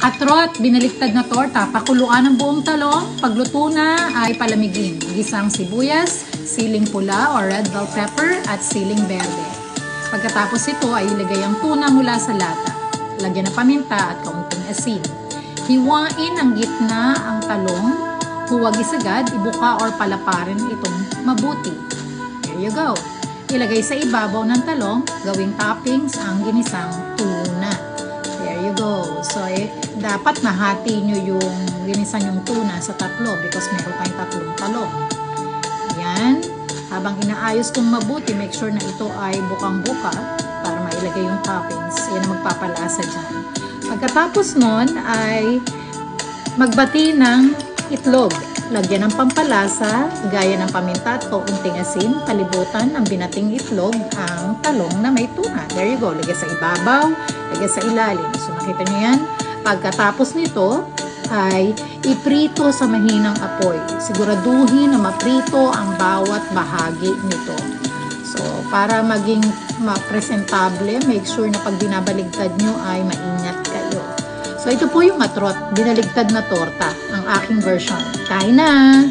Atrot, binaligtad na torta, pakuluan ng buong talong, pagluto na ay palamigin. Gisang sibuyas, siling pula or red bell pepper at siling berde. Pagkatapos ito ay ilagay ang tuna mula sa lata. Lagyan ng paminta at kaunting asin. Hiwain ang gitna ang talong, huwag isagad, ibuka or palaparin itong mabuti. There you go. Ilagay sa ibabaw ng talong, gawing toppings ang ginisang tuna. There you go. So, dapat nahati nyo yung ginisan yung tuna sa tatlo because meron tayong tatlong talong. Yan. Habang inaayos kong mabuti, make sure na ito ay bukang-buka para mailagay yung toppings. Yan ang magpapalasa dyan. Pagkatapos nun ay magbati ng itlog. Lagyan ng pampalasa, gaya ng paminta at kaunting asin, palibutan ng binating itlog ang talong na may tuna. There you go. Lagyan sa ibabaw, lagyan sa ilalim. So, nakita nyo yan. Pagkatapos nito, ay iprito sa mahinang apoy. Siguraduhin na maprito ang bawat bahagi nito. So, para maging presentable, make sure na pag binabaligtad nyo ay maingat kayo. So, ito po yung atrot, binaligtad na torta, ang aking version. Kain na!